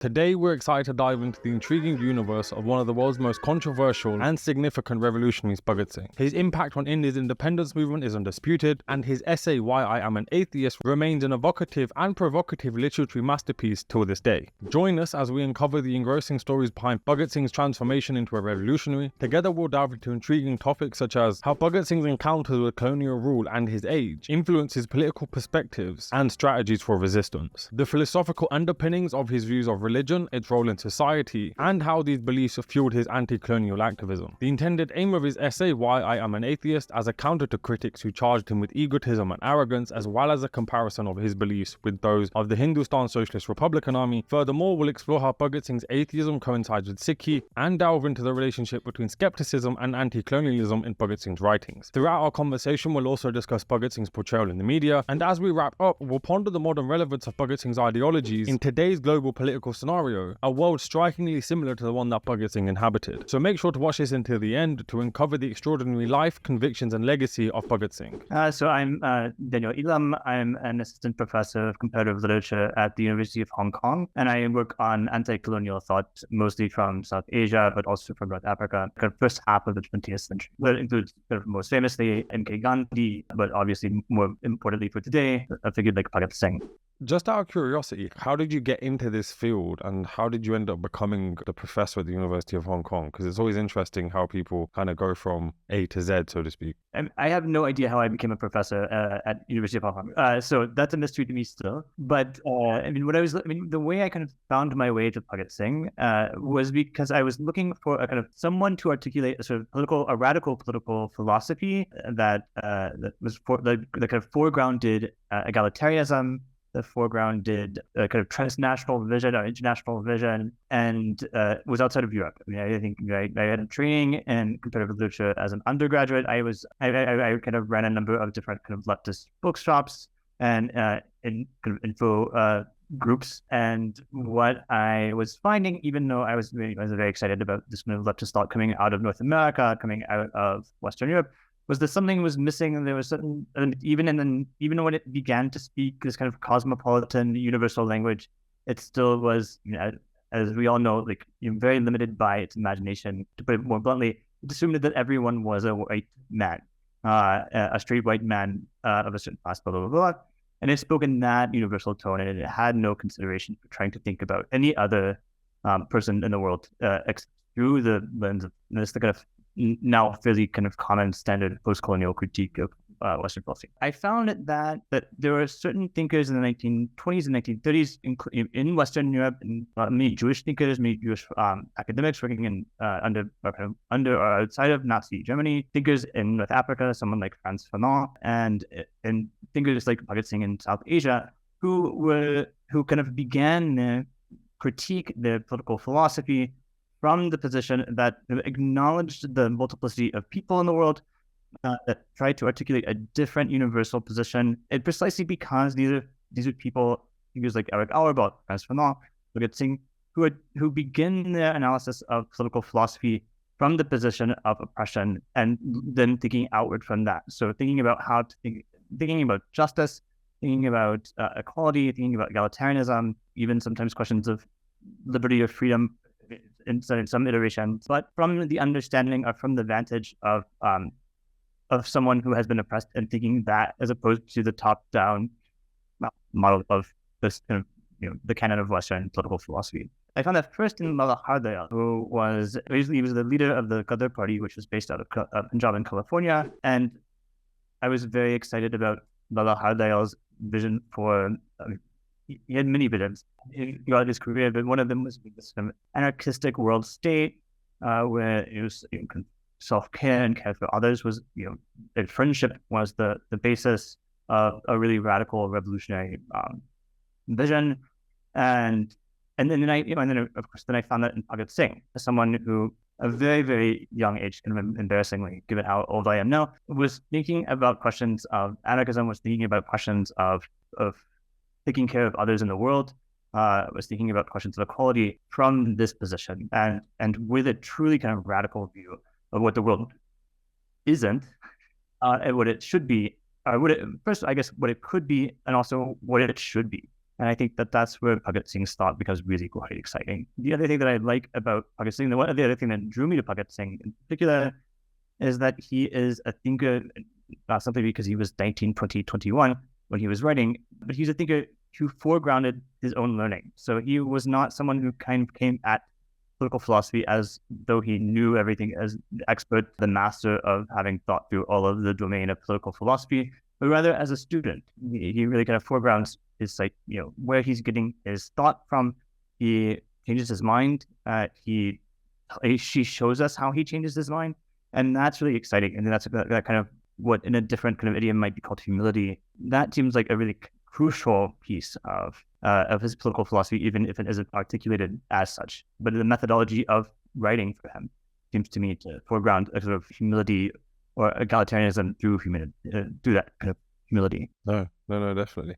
Today, we're excited to dive into the intriguing universe of one of the world's most controversial and significant revolutionaries, Bhagat Singh. His impact on India's independence movement is undisputed, and his essay, Why I Am an Atheist, remains an evocative and provocative literary masterpiece till this day. Join us as we uncover the engrossing stories behind Bhagat Singh's transformation into a revolutionary. Together, we'll dive into intriguing topics such as how Bhagat Singh's encounters with colonial rule and his age influence his political perspectives and strategies for resistance, the philosophical underpinnings of his views of religion, its role in society, and how these beliefs have fueled his anti-colonial activism. The intended aim of his essay, Why I Am an Atheist, as a counter to critics who charged him with egotism and arrogance, as well as a comparison of his beliefs with those of the Hindustan Socialist Republican Army. Furthermore, we'll explore how Bhagat Singh's atheism coincides with Sikhi, and delve into the relationship between skepticism and anti-colonialism in Bhagat Singh's writings. Throughout our conversation, we'll also discuss Bhagat Singh's portrayal in the media, and as we wrap up, we'll ponder the modern relevance of Bhagat Singh's ideologies in today's global political scenario, a world strikingly similar to the one that Bhagat Singh inhabited. So make sure to watch this until the end to uncover the extraordinary life, convictions, and legacy of Bhagat Singh. So I'm Daniel Elam. I'm an assistant professor of comparative literature at the University of Hong Kong, and I work on anti-colonial thought, mostly from South Asia, but also from North Africa, kind of first half of the 20th century. That includes most famously Gandhi, but obviously more importantly for today, a figure like Bhagat Singh. Just out of curiosity, how did you get into this field and how did you end up becoming the professor at the University of Hong Kong? Because it's always interesting how people kind of go from A to Z, so to speak. I have no idea how I became a professor at University of Hong Kong. So that's a mystery to me still. But the way I kind of found my way to Bhagat Singh was because I was looking for a kind of someone to articulate a sort of radical political philosophy that was the kind of foregrounded egalitarianism, the foreground did a kind of transnational vision or international vision, and was outside of Europe. I mean, I think I had a training in comparative literature as an undergraduate. I kind of ran a number of different kind of leftist bookshops and in kind of info groups. And what I was finding, even though I was very excited about this kind of leftist thought coming out of North America, coming out of Western Europe, was that something was missing, and there was certain, even when it began to speak this kind of cosmopolitan universal language, it still was, as we all know, very limited by its imagination. To put it more bluntly, it assumed that everyone was a white man, a straight white man of a certain class, blah, blah, blah, blah. And it spoke in that universal tone, and it had no consideration for trying to think about any other person in the world through the lens of this kind of now fairly kind of common standard post-colonial critique of Western philosophy. I found that there were certain thinkers in the 1920s and 1930s in Western Europe, and many Jewish thinkers, many Jewish academics working in under or outside of Nazi Germany, thinkers in North Africa, someone like Frantz Fanon, and thinkers like Bhagat Singh in South Asia, who kind of began to critique the political philosophy from the position that acknowledged the multiplicity of people in the world, that tried to articulate a different universal position, and precisely because these are people, figures like Eric Auerbach, Frantz Fanon, Bhagat Singh, who begin their analysis of political philosophy from the position of oppression, and then thinking outward from that. So thinking about thinking about justice, thinking about equality, thinking about egalitarianism, even sometimes questions of liberty or freedom in some iterations, but from the understanding or from the vantage of someone who has been oppressed, and thinking that as opposed to the top-down model of this kind of the canon of Western political philosophy. I found that first in Lala Hardayal, who was the leader of the Ghadar party, which was based out of Punjab in California, and I was very excited about Lala Hardayal's vision for. He had many visions throughout his career, but one of them was this kind of anarchistic world state where it was self-care and care for others was, that friendship was the basis of a really radical revolutionary vision. And then of course I found that in Bhagat Singh, as someone who, a very, very young age, kind of embarrassingly, given how old I am now, was thinking about questions of anarchism, was thinking about questions of taking care of others in the world, was thinking about questions of equality from this position, and with a truly kind of radical view of what the world isn't, and what it should be, what it could be, and also what it should be. And I think that that's where Bhagat Singh's thought becomes really quite exciting. The other thing that I like about Bhagat Singh, the other thing that drew me to Bhagat Singh in particular, is that he is a thinker, not simply because he was 19, 20, 21 when he was writing, but he's a thinker who foregrounded his own learning. So he was not someone who kind of came at political philosophy as though he knew everything, as the expert, the master of having thought through all of the domain of political philosophy, but rather as a student. He really kind of foregrounds his, like, where he's getting his thought from. He changes his mind. She shows us how he changes his mind. And that's really exciting. And that's that kind of what in a different kind of idiom might be called humility. That seems like a really crucial piece of his political philosophy, even if it isn't articulated as such. But the methodology of writing for him seems to me to foreground a sort of humility or egalitarianism through that kind of humility. No, definitely.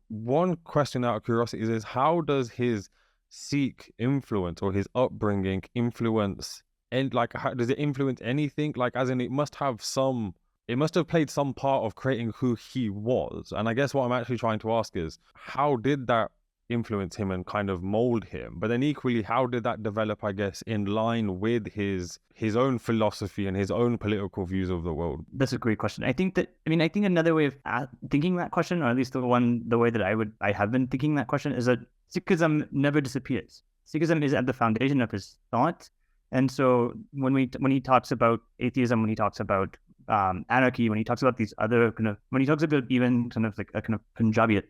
One question out of curiosity is how does his Sikh influence or his upbringing influence, and like, how does it influence anything? Like, as in, it must have played some part of creating who he was. And I guess what I'm actually trying to ask is, how did that influence him and kind of mold him? But then equally, how did that develop, I guess, in line with his own philosophy and his own political views of the world? That's a great question. I think another way of thinking that question, or at least the way that I have been thinking that question, is that Sikhism never disappears. Sikhism is at the foundation of his thought. And so when he talks about atheism, when he talks about anarchy, when he talks about these other when he talks about even kind of like a kind of Punjabi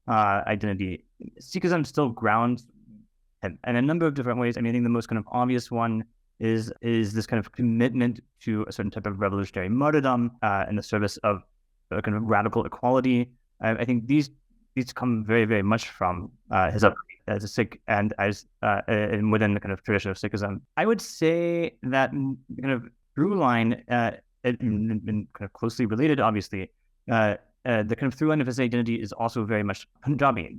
identity, Sikhism still grounds him in a number of different ways. I mean, I think the most kind of obvious one is this kind of commitment to a certain type of revolutionary martyrdom in the service of a kind of radical equality. I think these come very, very much from his upbringing as a Sikh and and within the kind of tradition of Sikhism. I would say that kind of through line, and kind of closely related, obviously, the kind of through line of his identity is also very much Punjabi.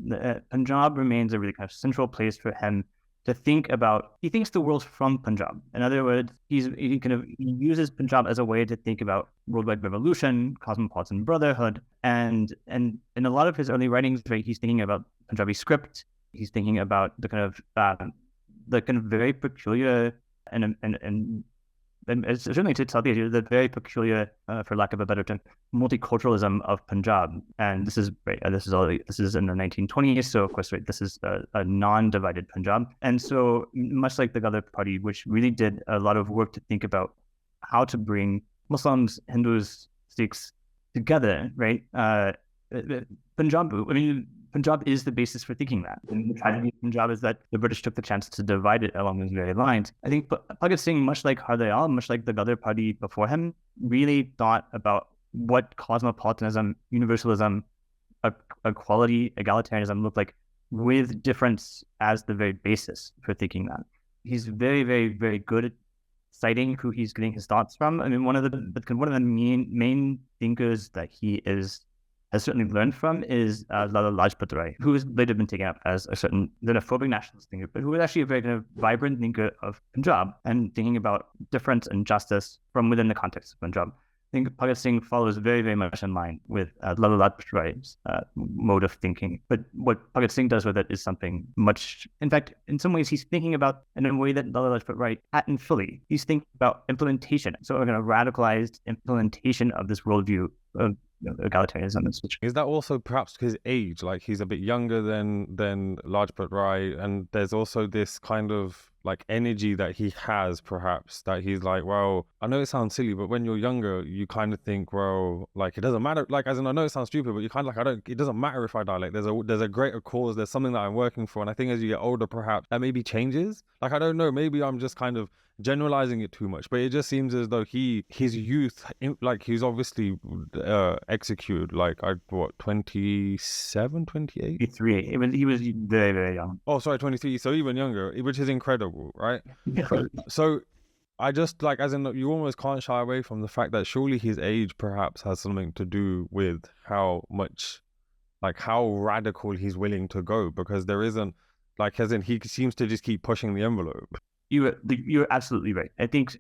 Punjab remains a really kind of central place for him to think about. He thinks the world from Punjab. In other words, he uses Punjab as a way to think about worldwide revolution, cosmopolitan brotherhood, and in a lot of his early writings, right, he's thinking about Punjabi script. He's thinking about the kind of very peculiar and it's certainly to tell you the very peculiar, for lack of a better term, multiculturalism of Punjab. And this is in the 1920s. So of course, right, this is a non-divided Punjab. And so much like the Gandhi Party, which really did a lot of work to think about how to bring Muslims, Hindus, Sikhs together, right? Punjab is the basis for thinking that. And the tragedy of Punjab is that the British took the chance to divide it along those very lines. I think Bhagat Singh, much like Har Dayal, much like the Gandhi Party before him, really thought about what cosmopolitanism, universalism, equality, egalitarianism looked like, with difference as the very basis for thinking that. He's very, very, very good at citing who he's getting his thoughts from. I mean, one of the main thinkers that he has certainly learned from is Lala Lajpat Rai, who has later been taken up as a certain xenophobic nationalist thinker, but who was actually a very kind of vibrant thinker of Punjab and thinking about difference and justice from within the context of Punjab. I think Bhagat Singh follows very, very much in line with Lala Lajpat Rai's mode of thinking. But what Bhagat Singh does with it is something much, in fact, in some ways, he's thinking about in a way that Lala Lajpat Rai hadn't fully. He's thinking about implementation, so a kind of radicalized implementation of this worldview of egalitarianism and such. Is that also perhaps his age? Like, he's a bit younger than Lajpat Rai, and there's also this kind of like energy that he has, perhaps, that he's like, well, I know it sounds silly, but when you're younger, you kind of think, well, like, it doesn't matter. Like, as in, I know it sounds stupid, but you kind of like, it doesn't matter if I die. Like, there's a greater cause. There's something that I'm working for. And I think as you get older, perhaps that maybe changes. Like, I don't know, maybe I'm just kind of generalizing it too much, but it just seems as though his youth, like, he's obviously executed, like, 27, 28? 23. He was very, very young. Oh, sorry, 23. So even younger, which is incredible, right? So I just, like, as in, you almost can't shy away from the fact that surely his age perhaps has something to do with how much, like, how radical he's willing to go, because there isn't, like, as in, he seems to just keep pushing the envelope. You're absolutely right. I think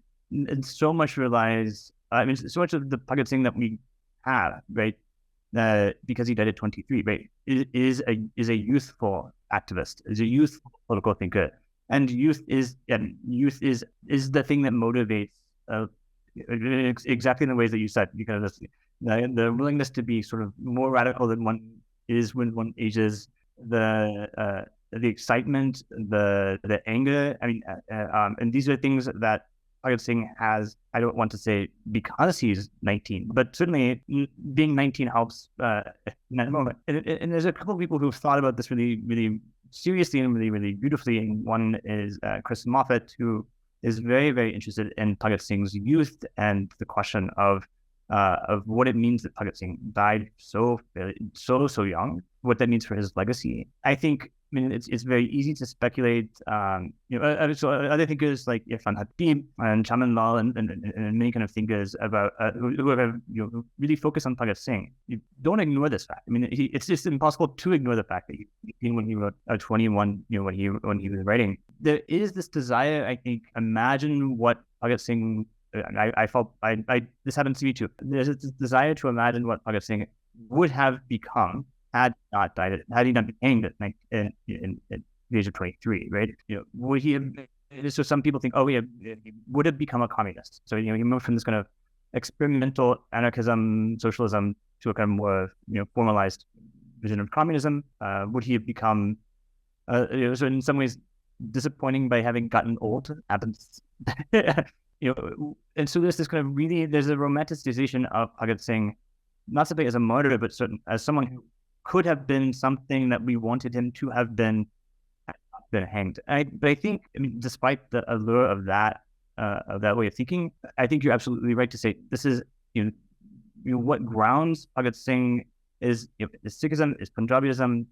so much relies, so much of the Bhagat Singh that we have, right, because he died at 23, right, is a youthful activist, is a youthful political thinker, and youth is the thing that motivates exactly in the ways that you said, because the willingness to be sort of more radical than one is when one ages, the excitement, the anger. I mean, and these are things that Bhagat Singh has. I don't want to say because he's 19, but certainly being 19 helps in that moment. And there's a couple of people who've thought about this really, really seriously and really, really beautifully. And one is Chris Moffat, who is very, very interested in Bhagat Singh's youth and the question of what it means that Bhagat Singh died so young, what that means for his legacy. I think, it's very easy to speculate. So other thinkers like Irfan Hatib and Chaman Lal and many kind of thinkers about who have really focused on Bhagat Singh. You don't ignore this fact. It's just impossible to ignore the fact that when he wrote 21, when he was writing, there is this desire. I think, imagine what Bhagat Singh. I felt this happens to me too. There's this desire to imagine what Bhagat Singh would have become had he not been hanged at the age of 23, right? Would he have? So some people think, he would have become a communist. So he moved from this kind of experimental anarchism, socialism to a kind of more formalized vision of communism. Would he have become? So in some ways, disappointing by having gotten old happens. And so there's this kind of there's a romanticization of Bhagat Singh, not simply as a martyr, but as someone who could have been something that we wanted him to have been hanged. But I think, despite the allure of that way of thinking, I think you're absolutely right to say this is what grounds Bhagat Singh is Sikhism, is Punjabism,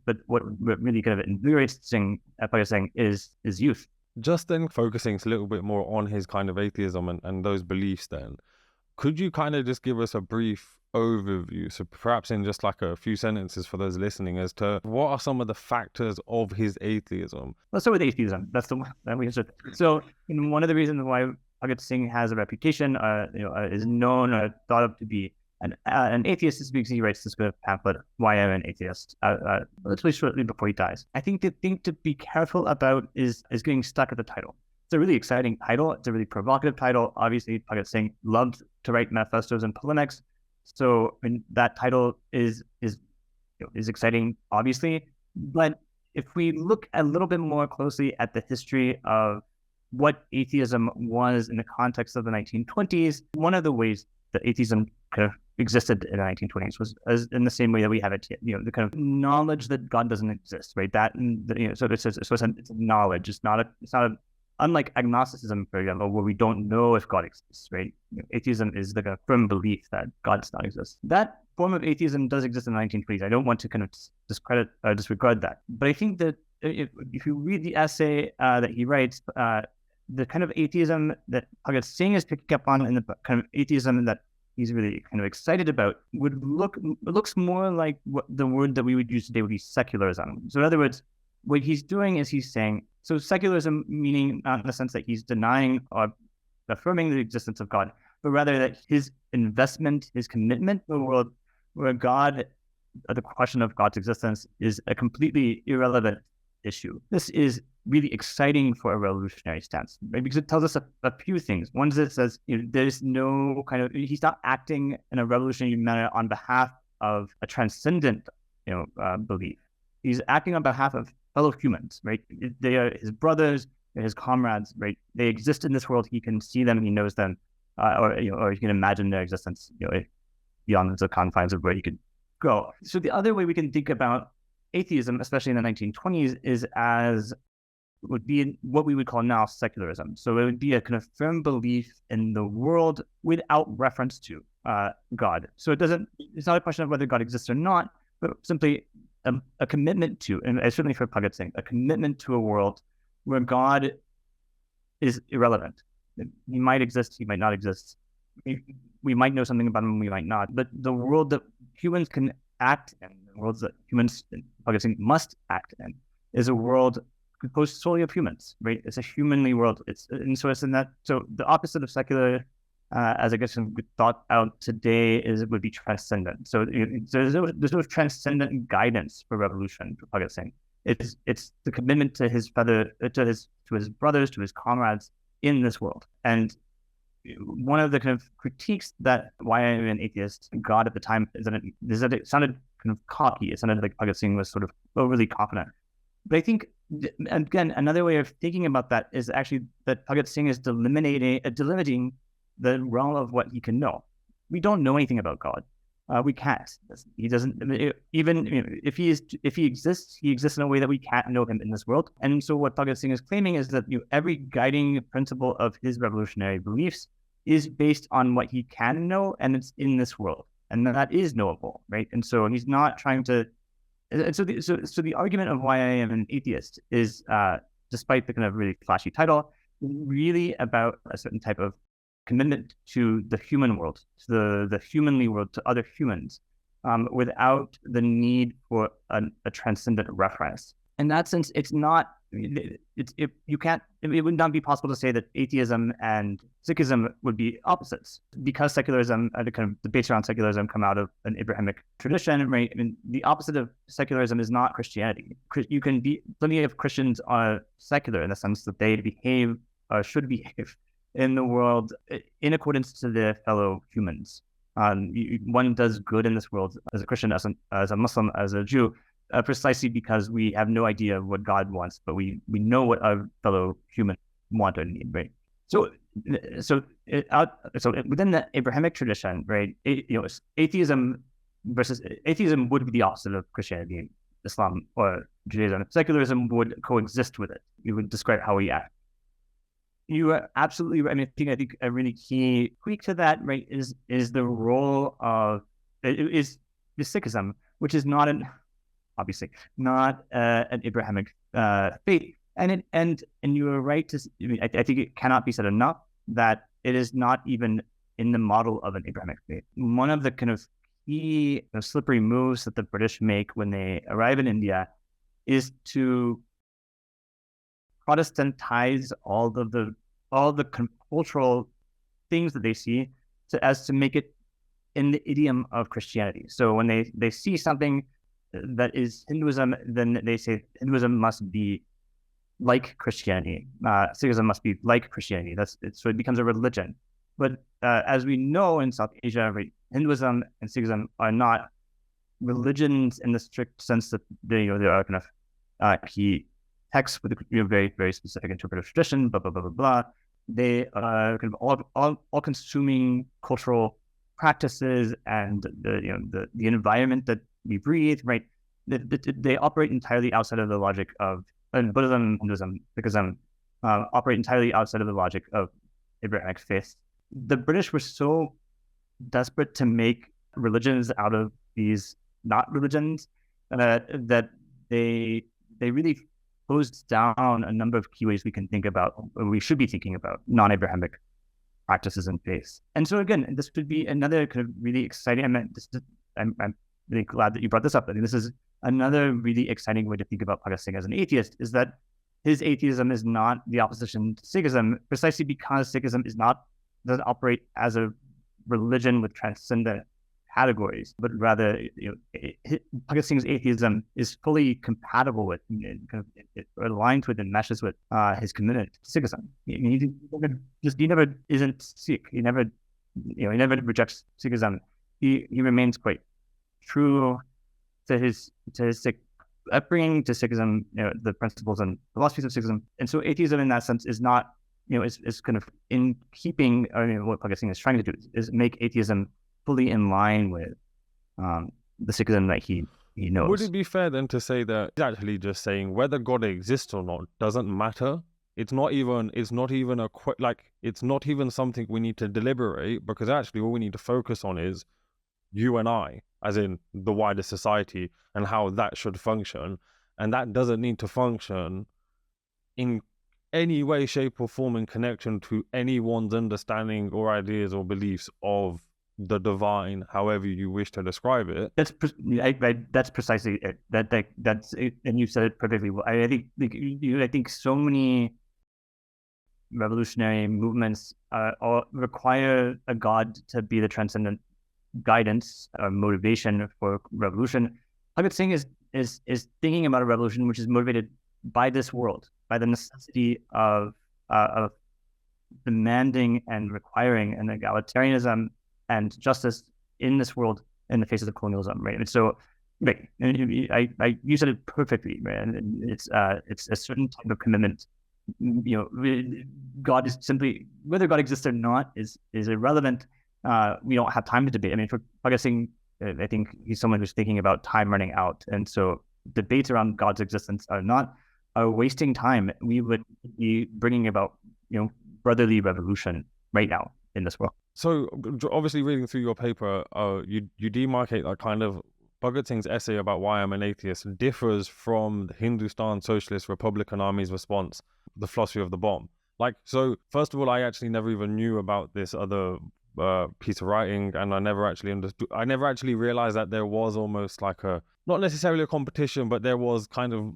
but what really kind of invigorates Bhagat Singh is youth. Just then focusing a little bit more on his kind of atheism and those beliefs then, could you kind of just give us a brief overview, so perhaps in just like a few sentences for those listening, as to what are some of the factors of his atheism? Let's start with atheism. That's the one that we answered. So one of the reasons why Bhagat Singh has a reputation, is known or thought of to be an atheist is because he writes this kind of pamphlet, Why I'm an Atheist, literally shortly before he dies. I think the thing to be careful about is getting stuck at the title. It's a really exciting title. It's a really provocative title. Obviously, Bhagat Singh loved to write manifestos and polemics. So that title is exciting, obviously. But if we look a little bit more closely at the history of what atheism was in the context of the 1920s, one of the ways that atheism kind of existed in the 1920s was as in the same way that we have it, the kind of knowledge that God doesn't exist, right? So it's a knowledge. It's not unlike agnosticism, for example, where we don't know if God exists, right? Atheism is like a firm belief that God does not exist. That form of atheism does exist in the 1920s. I don't want to kind of discredit or disregard that. But I think that if you read the essay that he writes, the kind of atheism that Bhagat Singh is picking up on and the kind of atheism that he's really kind of excited about looks more like what the word that we would use today would be secularism. So in other words, what he's doing is he's saying, so secularism meaning not in the sense that he's denying or affirming the existence of God, but rather that his investment, his commitment to a world where the question of God's existence is a completely irrelevant issue. This is really exciting for a revolutionary stance, right? Because it tells us a few things. One is it says there's no he's not acting in a revolutionary manner on behalf of a transcendent belief. He's acting on behalf of fellow humans, right? They are his brothers, they're his comrades, right? They exist in this world. He can see them, he knows them, or he can imagine their existence, beyond the confines of where he could go. So the other way we can think about atheism, especially in the 1920s, is as would be what we would call now secularism. So it would be a kind of firm belief in the world without reference to God. So it's not a question of whether God exists or not, but simply a commitment to, and certainly for Bhagat Singh, a commitment to a world where God is irrelevant. He might exist, he might not exist. We might know something about him, we might not. But the world that humans can act in, the worlds that humans, Bhagat Singh, must act in, is a world composed solely of humans, right? It's a humanly world. So it's in that. So the opposite of secular as I guess thought out today, would be transcendent. So there's no transcendent guidance for revolution for Bhagat Singh. It's the commitment to his brothers, to his comrades in this world. And one of the kind of critiques that Why I Am an Atheist got at the time is that it sounded kind of cocky. It sounded like Bhagat Singh was sort of overly confident. But I think, again, another way of thinking about that is actually that Bhagat Singh is delimiting the realm of what he can know. We don't know anything about God. We can't. He doesn't. Even if he exists, he exists in a way that we can't know him in this world. And so, what Bhagat Singh is claiming is that every guiding principle of his revolutionary beliefs is based on what he can know, and it's in this world, and that is knowable, right? And so, he's not trying to. And so, the argument of Why I Am an Atheist is, despite the kind of really flashy title, really about a certain type of commitment to the human world, to the humanly world, to other humans, without the need for a transcendent reference. In that sense, it would not be possible to say that atheism and Sikhism would be opposites, because secularism, the kind of debates around secularism come out of an Abrahamic tradition, right? I mean, the opposite of secularism is not Christianity. Plenty of Christians are secular in the sense that they should behave in the world in accordance to their fellow humans. One does good in this world as a Christian, as a Muslim, as a Jew, precisely because we have no idea what God wants, but we know what our fellow humans want or need, right? So within the Abrahamic tradition, right, atheism would be the opposite of Christianity, Islam, or Judaism. Secularism would coexist with it. We would describe how we act. You are absolutely right. I think a really key tweak to that, right, is the role of is Sikhism, which is obviously not an Abrahamic faith, and you are right to. I think it cannot be said enough that it is not even in the model of an Abrahamic faith. One of the kind of key slippery moves that the British make when they arrive in India is to Protestantize all the cultural things that they see, as to make it in the idiom of Christianity. So when they see something that is Hinduism, then they say Hinduism must be like Christianity. Sikhism must be like Christianity. So it becomes a religion. But as we know in South Asia, right, Hinduism and Sikhism are not religions in the strict sense that they are kind of key texts with a very, very specific interpretive tradition, blah, blah, blah, blah, blah. They are kind of all-consuming cultural practices, and the environment that we breathe, right? They operate entirely outside of the logic of Buddhism, Hinduism, Sikhism, operate entirely outside of the logic of Abrahamic faith. The British were so desperate to make religions out of these not religions that they really closed down a number of key ways we can think about, or we should be thinking about, non-Abrahamic practices and faiths. And so again, this would be another kind of really exciting. I'm really glad that you brought this up. I think this is another really exciting way to think about Bhagat Singh as an atheist, is that his atheism is not the opposition to Sikhism, precisely because Sikhism doesn't operate as a religion with transcendent categories, but rather, Bhagat Singh's atheism is fully compatible with, it aligns with and meshes with his commitment to Sikhism. He never isn't Sikh. He never rejects Sikhism. He remains quite true to his Sikh upbringing, to Sikhism, the principles and philosophies of Sikhism. And so atheism in that sense is not, is kind of in keeping. What Bhagat Singh is trying to do is make atheism fully in line with the Sikhism that he knows. Would it be fair then to say that he's actually just saying whether God exists or not doesn't matter? It's not even something we need to deliberate, because actually all we need to focus on is you and I, as in the wider society, and how that should function. And that doesn't need to function in any way, shape or form in connection to anyone's understanding or ideas or beliefs of the divine, however you wish to describe it. That's precisely it. That's it, and you said it perfectly well. I think so many revolutionary movements all require a god to be the transcendent guidance or motivation for revolution. Bhagat Singh is thinking about a revolution which is motivated by this world, by the necessity of demanding and requiring an egalitarianism and justice in this world in the face of the colonialism, right? And so, right, you said it perfectly, right? And it's a certain type of commitment. God is simply, whether God exists or not is irrelevant. We don't have time to debate. I mean, for Bhagat Singh, I think he's someone who's thinking about time running out, and so debates around God's existence are wasting time. We would be bringing about brotherly revolution right now in this world. So obviously, reading through your paper, you demarcate that kind of Bhagat Singh's essay about why I'm an atheist differs from the Hindustan Socialist Republican Army's response, the philosophy of the bomb. So first of all, I actually never even knew about this other piece of writing, and I never actually realized that there was almost like not necessarily a competition, but there was kind of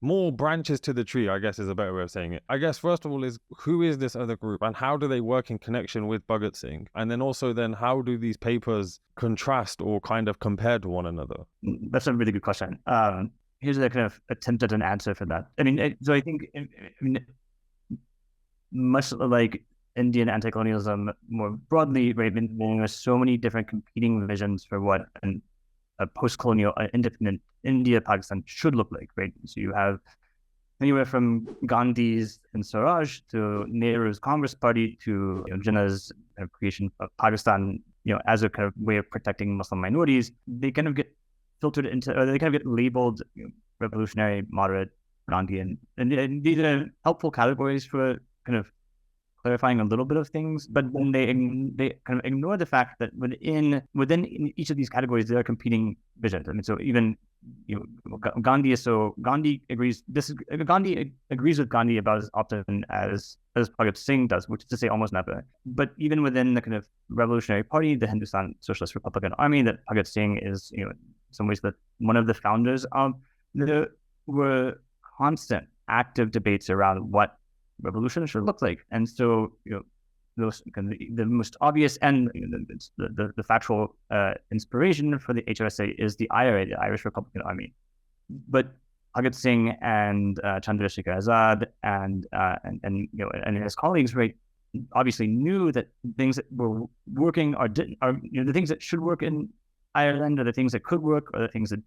more branches to the tree, I guess is a better way of saying it. I guess first of all is, who is this other group and how do they work in connection with Bhagat Singh? And then also how do these papers contrast or kind of compare to one another? That's a really good question. Here's a kind of attempt at an answer for that. I mean, so I think, much like Indian anti-colonialism more broadly, right? There are so many different competing visions for what a post-colonial, independent India, Pakistan should look like, right? So you have anywhere from Gandhi's and Swaraj to Nehru's Congress Party to Jinnah's creation of Pakistan, as a kind of way of protecting Muslim minorities. They kind of get filtered into, or they kind of get labeled revolutionary, moderate, Gandhian, and these are helpful categories for kind of clarifying a little bit of things, but then they kind of ignore the fact that within each of these categories there are competing visions. I mean, so even Gandhi agrees with Gandhi about as often as Bhagat Singh does, which is to say almost never. But even within the kind of revolutionary party, the Hindustan Socialist Republican Army that Bhagat Singh is, in some ways one of the founders of, there were constant active debates around what revolution should look like. And so, those the most obvious and the factual inspiration for the HRSA is the IRA, the Irish Republican Army. But Bhagat Singh and Chandrasekhar Azad and his colleagues, right, obviously knew that things that were working are the things that should work in Ireland are the things that could work, or the things that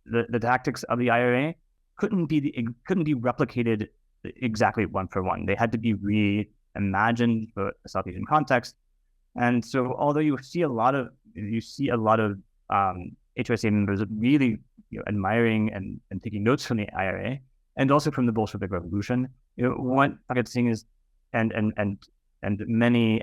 the tactics of the IRA couldn't be replicated exactly one for one. They had to be reimagined for a South Asian context. And so, although you see a lot of HRSA members really admiring and taking notes from the IRA and also from the Bolshevik Revolution, what Bhagat Singh is and many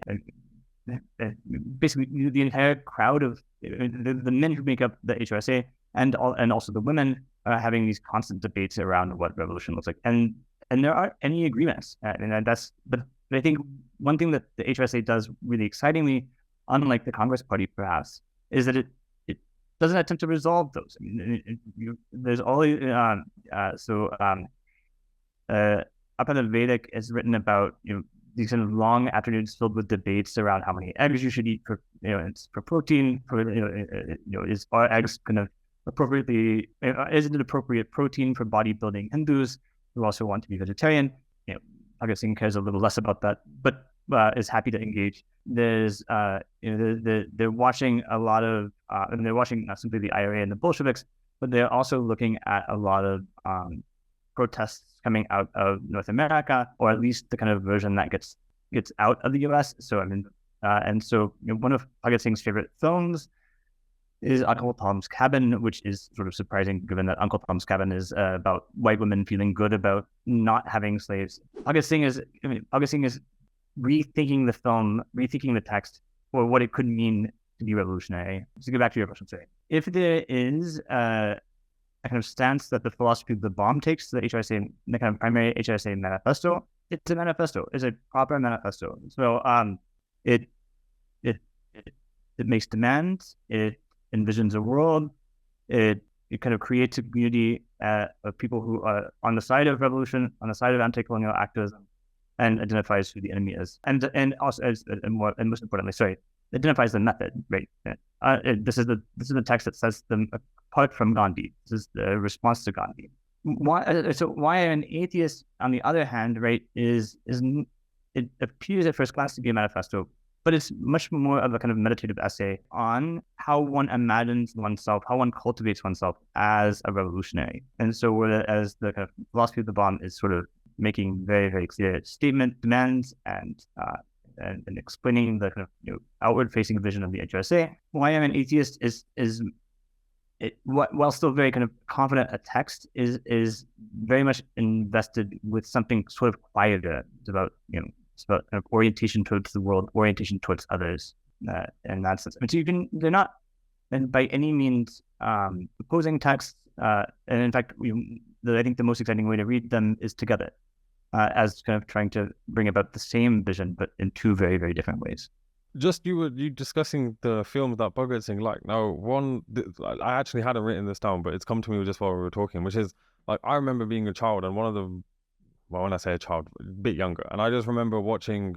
basically the entire crowd of the men who make up the HRSA and also the women are having these constant debates around what revolution looks like. And there aren't any agreements. But I think one thing that the HRSA does really excitingly, unlike the Congress Party perhaps, is that it doesn't attempt to resolve those. I mean, there's all Aparna Vedic is written about these kind of long afternoons filled with debates around how many eggs you should eat for protein. Is our eggs kind of appropriately? Is it an appropriate protein for bodybuilding Hindus who also want to be vegetarian? Bhagat Singh cares a little less about that, but is happy to engage. There's they're watching a lot of and they're watching not simply the IRA and the Bolsheviks, but they're also looking at a lot of protests coming out of North America, or at least the kind of version that gets out of the US. So I mean, and so one of Bhagat Singh's favorite films is Uncle Tom's Cabin, which is sort of surprising given that Uncle Tom's Cabin is about white women feeling good about not having slaves. Bhagat Singh is rethinking the film, rethinking the text for what it could mean to be revolutionary. To get back to your question, sorry. If there is a kind of stance that the philosophy of the bomb takes to the HRSA, the kind of primary HRSA manifesto, it's a manifesto. It's a proper manifesto. So it makes demands. It envisions a world. It kind of creates a community of people who are on the side of revolution, on the side of anti-colonial activism, and identifies who the enemy is, and also and most importantly, identifies the method. Right. This is the text that says them apart from Gandhi. This is the response to Gandhi. Why an atheist, on the other hand, right, is it appears at first glance to be a manifesto, but it's much more of a kind of meditative essay on how one imagines oneself, how one cultivates oneself as a revolutionary. And so whereas the kind of philosophy of the bomb is sort of making very, very clear statement demands and explaining the kind of outward-facing vision of the HRSA, why I'm an atheist is while still very kind of confident a text is very much invested with something sort of quieter. It's about it's about kind of orientation towards the world, orientation towards others, in that sense. So they're not, and by any means, opposing texts. And in fact, I think the most exciting way to read them is together, as kind of trying to bring about the same vision, but in two very, very different ways. Just you discussing the film that Bhagat Singh liked. Now, I actually hadn't written this down, but it's come to me just while we were talking, which is like I remember being a child, and one of the, well, when I say a child, a bit younger, and I just remember watching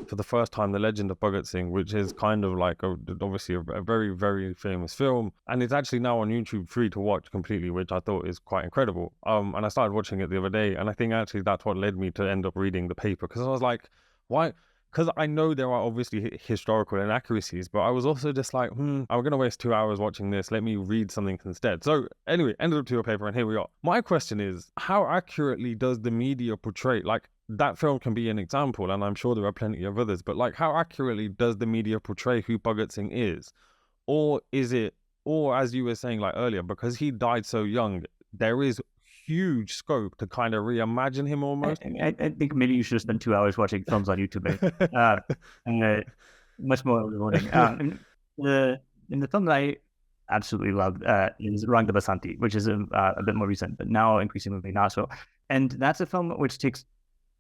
for the first time The Legend of Bhagat Singh, which is kind of like obviously a very, very famous film, and it's actually now on YouTube free to watch completely, which I thought is quite incredible. And I started watching it the other day, and I think actually that's what led me to end up reading the paper, because I was like, why? Because I know there are obviously historical inaccuracies, but I was also just like, I'm going to waste 2 hours watching this. Let me read something instead. So anyway, ended up to your paper, and here we are. My question is, how accurately does the media portray, like, that film can be an example, and I'm sure there are plenty of others, but like, how accurately does the media portray who Bhagat Singh is? Or is it, or as you were saying like earlier, because he died so young, there is huge scope to kind of reimagine him almost? I think maybe you should spend 2 hours watching films on YouTube. Much more rewarding. In the film that I absolutely love is Rang the Basanti, which is a bit more recent, but now increasingly not so. And that's a film which takes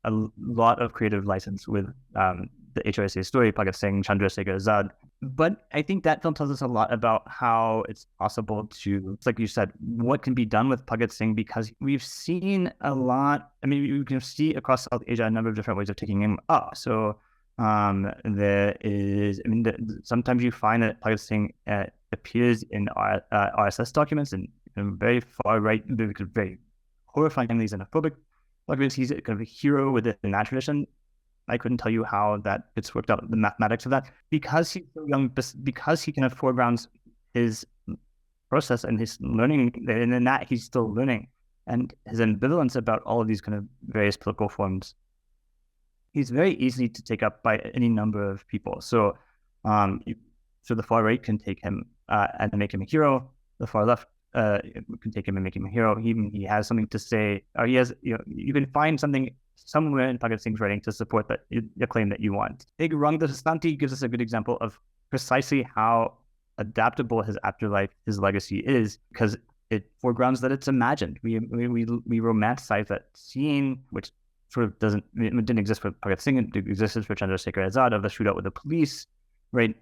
a lot of creative license with the HRSA story, Bhagat Singh, Chandrasekhar Azad. But I think that film tells us a lot about how it's possible to, like you said, what can be done with Bhagat Singh, because we've seen a lot. I mean, you can see across South Asia a number of different ways of taking him up. So there is, I mean, sometimes you find that Bhagat Singh appears in RSS documents and very far right, very horrifyingly xenophobic documents. He's kind of a hero within that tradition. I couldn't tell you how that gets worked out, the mathematics of that, because he's so young, because he kind of foregrounds his process and his learning, and in that he's still learning, and his ambivalence about all of these kind of various political forms. He's very easy to take up by any number of people. So, so the far right can take him and make him a hero. The far left can take him and make him a hero. He has something to say, or he has, you can find something somewhere in Bhagat Singh's writing to support that the claim that you want. I think Rang the Basanti gives us a good example of precisely how adaptable his afterlife, his legacy is, because it foregrounds that it's imagined. We romanticize that scene, which sort of didn't exist for Bhagat Singh, it existed for Chandrasekhar Azad, of the shootout with the police, right?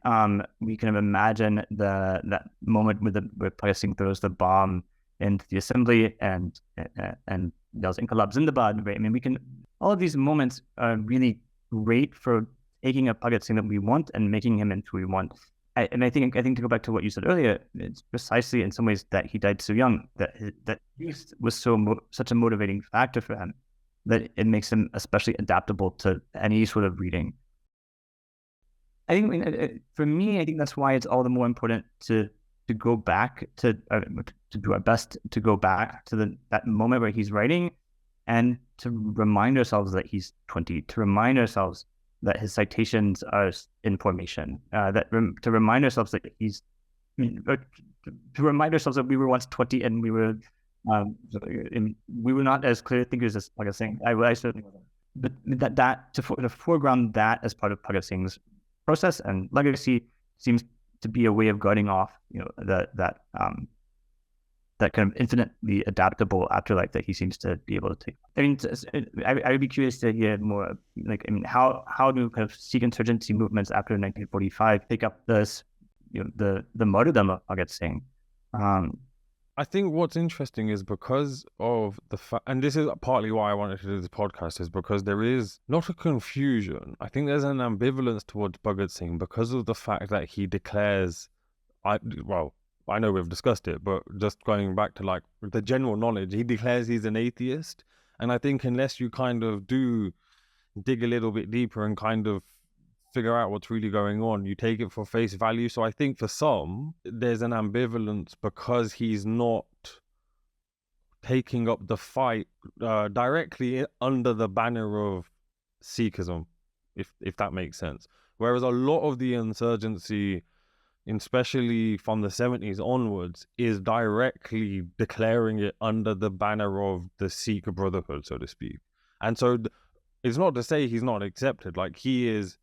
We kind of imagine that moment where Bhagat Singh throws the bomb into the assembly and yells "Inqilab Zindabad," right? I mean, all of these moments are really great for taking a Bhagat Singh that we want and making him into who we want. And I think to go back to what you said earlier, it's precisely in some ways that he died so young, that youth was such a motivating factor for him, that it makes him especially adaptable to any sort of reading. I think for me, I think that's why it's all the more important to go back to do our best to go back to that moment where he's writing, and to remind ourselves that he's 20, to remind ourselves that his citations are in formation, to remind ourselves that to remind ourselves that we were once 20 and we were not as clear thinkers as Bhagat Singh. I certainly wasn't. But that to foreground that as part of Bhagat Singh's process and legacy seems to be a way of guarding off, that kind of infinitely adaptable afterlife that he seems to be able to take. I mean, I would be curious to hear more. Like, I mean, how do kind of Sikh insurgency movements after 1945 pick up this, the martyrdom of Bhagat Singh? I think what's interesting is because of the fact, and this is partly why I wanted to do this podcast, is because there is not a confusion. I think there's an ambivalence towards Bhagat Singh because of the fact that he declares, I know we've discussed it, but just going back to like the general knowledge, he declares he's an atheist. And I think unless you kind of do dig a little bit deeper and kind of figure out what's really going on, you take it for face value. So I think for some, there's an ambivalence because he's not taking up the fight directly under the banner of Sikhism, if that makes sense. Whereas a lot of the insurgency, especially from the 70s onwards, is directly declaring it under the banner of the Sikh Brotherhood, so to speak. And so it's not to say he's not accepted. Like, he is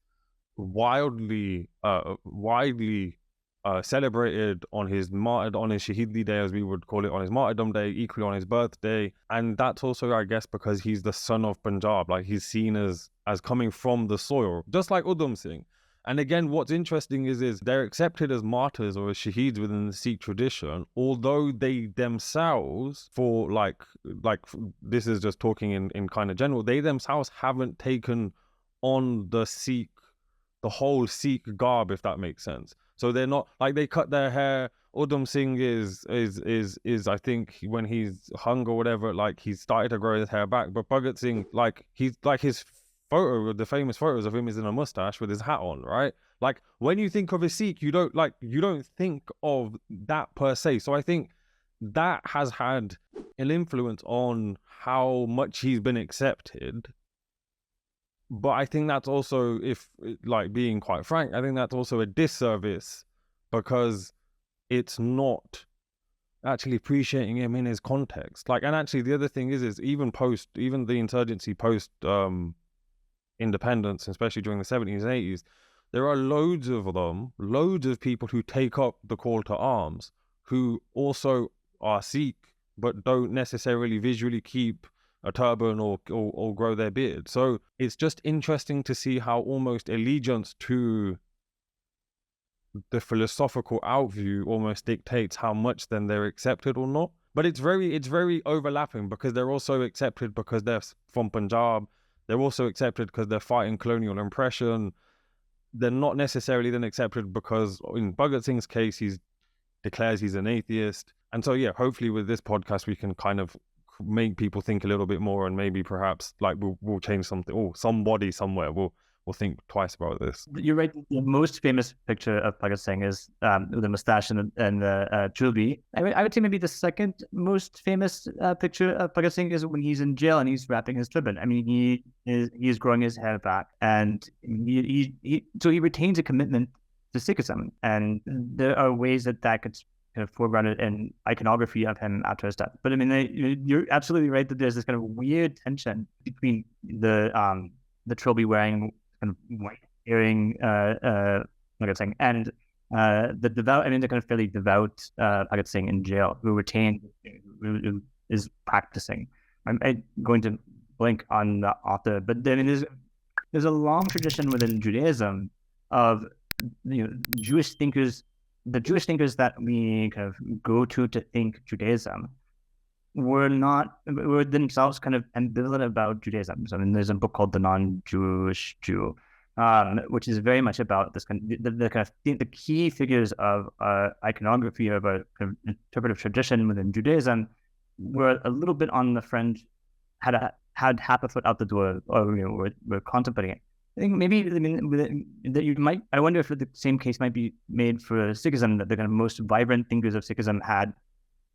widely celebrated on his Shaheedi day, as we would call it, on his martyrdom day, equally on his birthday. And that's also, I guess, because he's the son of Punjab. Like, he's seen as coming from the soil, just like Udham Singh. And again, what's interesting is they're accepted as martyrs or as shaheeds within the Sikh tradition, although they themselves, for like this is just talking in kind of general, they themselves haven't taken on the whole Sikh garb, if that makes sense. So they're not like, they cut their hair. Udham Singh is I think when he's hung or whatever, like, he's started to grow his hair back. But Bhagat Singh, like, he's like, his photo, the famous photos of him is in a mustache with his hat on, right? Like, when you think of a Sikh, you don't think of that per se. So I think that has had an influence on how much he's been accepted. But I think that's also, if like being quite frank, I think that's also a disservice because it's not actually appreciating him in his context. Like, and actually the other thing is even the insurgency post independence, especially during the 70s and 80s, there are loads of people who take up the call to arms, who also are Sikh, but don't necessarily visually keep a turban or grow their beard. So it's just interesting to see how almost allegiance to the philosophical outview almost dictates how much then they're accepted or not. But it's very overlapping, because they're also accepted because they're from Punjab. They're also accepted because they're fighting colonial oppression. They're not necessarily then accepted because, in Bhagat Singh's case, he declares he's an atheist. And so, yeah, hopefully with this podcast, we can kind of make people think a little bit more, and maybe perhaps like we'll change something, or somebody somewhere will think twice about this. You're right. The most famous picture of Bhagat Singh is the mustache and the jewelry. I would say maybe the second most famous picture of Bhagat Singh is when he's in jail and he's wrapping his turban. I mean, he's growing his hair back, and so he retains a commitment to Sikhism, and there are ways that could kind of foregrounded in iconography of him after his death. But I mean, you're absolutely right that there's this kind of weird tension between the trilby wearing kind of white earring, Bhagat Singh, and the devout, I mean, the kind of fairly devout Bhagat Singh in jail, who is practicing. I'm going to blank on the author, but then there's a long tradition within Judaism of Jewish thinkers. The Jewish thinkers that we kind of go to think Judaism were themselves kind of ambivalent about Judaism. So, I mean, there's a book called The Non-Jewish Jew, which is very much about this kind of the key figures of iconography of a kind of interpretive tradition within Judaism were a little bit on the fringe, had half a foot out the door, or were contemplating it. I think maybe, I mean, that you might, I wonder if the same case might be made for Sikhism, that the kind of most vibrant thinkers of Sikhism had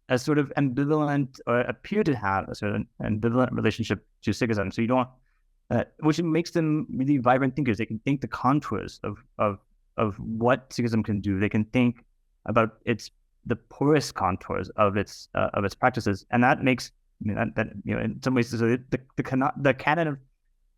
a sort of ambivalent, or appear to have a sort of ambivalent relationship to Sikhism. So you don't, which makes them really vibrant thinkers. They can think the contours of what Sikhism can do. They can think about the porous contours of its practices, and that makes, I mean, that in some ways, so the canon of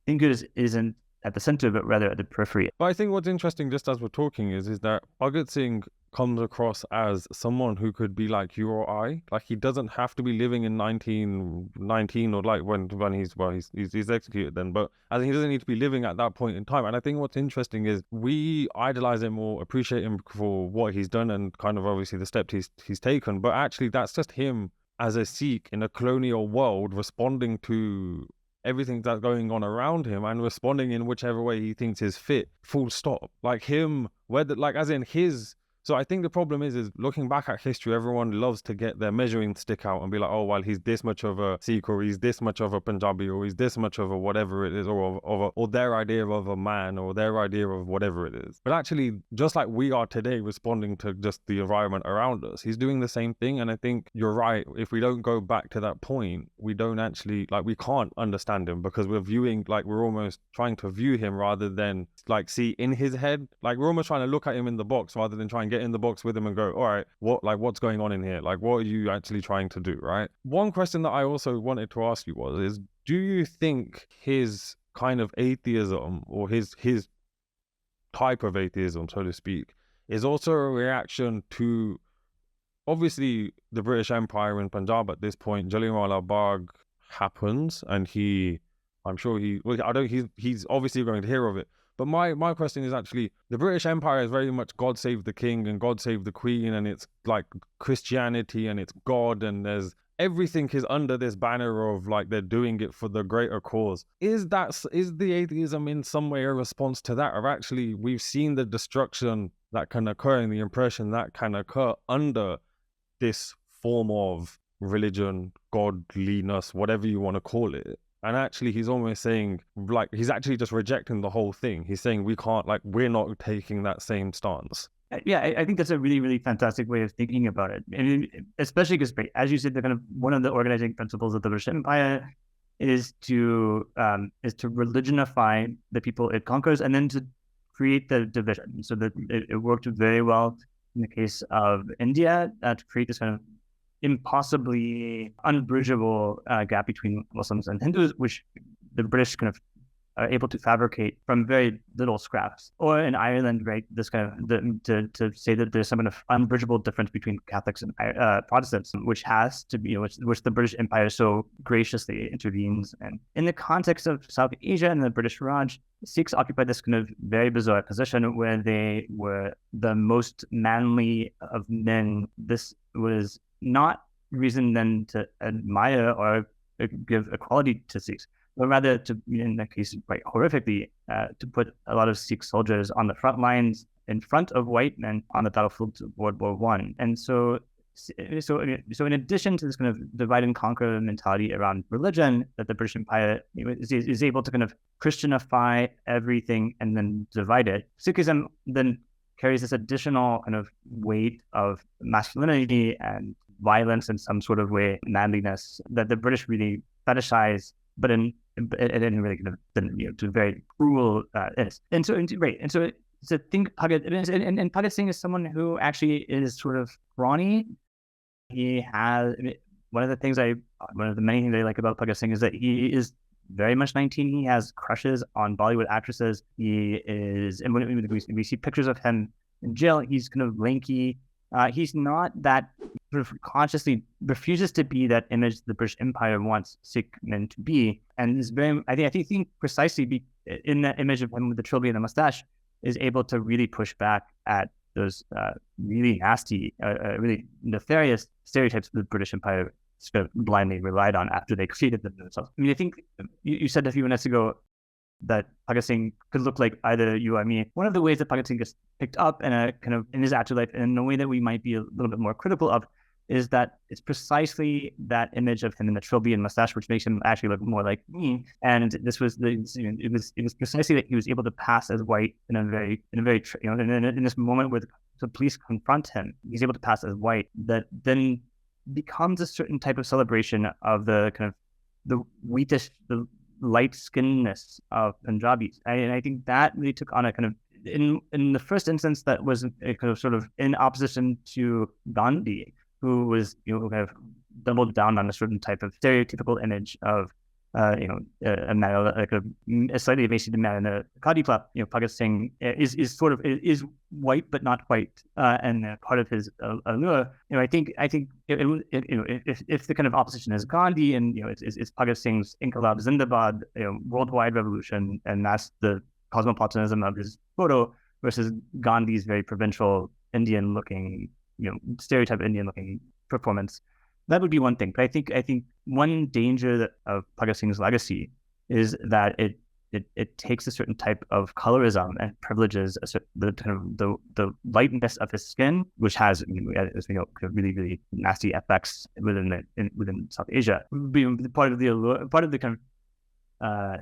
thinkers isn't at the center, but rather at the periphery. But I think what's interesting, just as we're talking, is that Bhagat Singh comes across as someone who could be like you or I. Like, he doesn't have to be living in 1919 or like when he's executed then, but I think he doesn't need to be living at that point in time. And I think what's interesting is we idolize him or appreciate him for what he's done and kind of obviously the steps he's taken, but actually that's just him as a Sikh in a colonial world responding to everything that's going on around him and responding in whichever way he thinks is fit, full stop. Like him, whether like as in his. So I think the problem is looking back at history, everyone loves to get their measuring stick out and be like, oh, well, he's this much of a Sikh, or he's this much of a Punjabi, or he's this much of a whatever it is, or their idea of a man, or their idea of whatever it is. But actually, just like we are today responding to just the environment around us, he's doing the same thing. And I think you're right. If we don't go back to that point, we don't actually, like, we can't understand him because we're viewing, like, we're almost trying to view him rather than like see in his head. Like, we're almost trying to look at him in the box rather than try and get in the box with him and go, all right, what's going on in here? Like, what are you actually trying to do, right? One question that I also wanted to ask you is, do you think his kind of atheism or his type of atheism, so to speak, is also a reaction to obviously the British Empire in Punjab at this point? Jallianwala Bagh happens and he's obviously going to hear of it. But my question is actually, the British Empire is very much God save the king and God save the queen, and it's like Christianity and it's God, and there's everything is under this banner of like they're doing it for the greater cause. Is the atheism in some way a response to that, or actually we've seen the destruction that can occur and the oppression that can occur under this form of religion, godliness, whatever you want to call it? And actually, he's almost saying, like, he's actually just rejecting the whole thing. He's saying we can't, like, we're not taking that same stance. Yeah, I think that's a really, really fantastic way of thinking about it. And especially because, as you said, the kind of one of the organizing principles of the British Empire is to religionify the people it conquers, and then to create the division. So that it worked very well in the case of India to create this kind of impossibly unbridgeable gap between Muslims and Hindus, which the British kind of are able to fabricate from very little scraps. Or in Ireland, right, this kind of to say that there's some kind of unbridgeable difference between Catholics and Protestants, which has to be, which the British Empire so graciously intervenes. And in the context of South Asia and the British Raj, Sikhs occupied this kind of very bizarre position where they were the most manly of men. This was not reason then to admire or give equality to Sikhs, but rather to, in that case, quite horrifically, to put a lot of Sikh soldiers on the front lines in front of white men on the battlefield of World War I. And so in addition to this kind of divide and conquer mentality around religion that the British Empire is able to kind of Christianify everything and then divide it, Sikhism then carries this additional kind of weight of masculinity and violence in some sort of way, manliness, that the British really fetishize, but in really kind of to very cruel ends. And so think Bhagat, and Bhagat Singh is someone who actually is sort of brawny. He has one of the many things I like about Bhagat Singh is that he is very much 19. He has crushes on Bollywood actresses. He is, and when we see pictures of him in jail, he's kind of lanky. He's not that, sort of consciously refuses to be that image the British Empire wants Sikh men to be, and is very. I think precisely in that image of him with the trilby and the mustache, is able to really push back at those really nasty, really nefarious stereotypes the British Empire sort of blindly relied on after they created them themselves. I mean, I think you said a few minutes ago that Bhagat Singh could look like either you or me. One of the ways that Bhagat Singh gets picked up in a kind of in his afterlife, and in a way that we might be a little bit more critical of, is that it's precisely that image of him in the trilby and mustache which makes him actually look more like me. And this was it was precisely that he was able to pass as white in a very in this moment where the police confront him, he's able to pass as white, that then becomes a certain type of celebration of the kind of the wheatish, the light skinnedness of Punjabis. And I think that really took on a kind of, in the first instance, that was a kind of sort of in opposition to Gandhi, who was, kind of doubled down on a certain type of stereotypical image of a man, like a slightly emaciated man in a khadi plait. Bhagat Singh is white but not white, and part of his allure. I think if the kind of opposition is Gandhi, and it's Bhagat Singh's Inqilab Zindabad, worldwide revolution, and that's the cosmopolitanism of his photo versus Gandhi's very provincial Indian-looking, stereotype Indian-looking performance. That would be one thing. But I think one danger of Bhagat Singh's legacy is that it takes a certain type of colorism and privileges the lightness of his skin, which has, as we know, really, really nasty effects within South Asia. Part of the kind of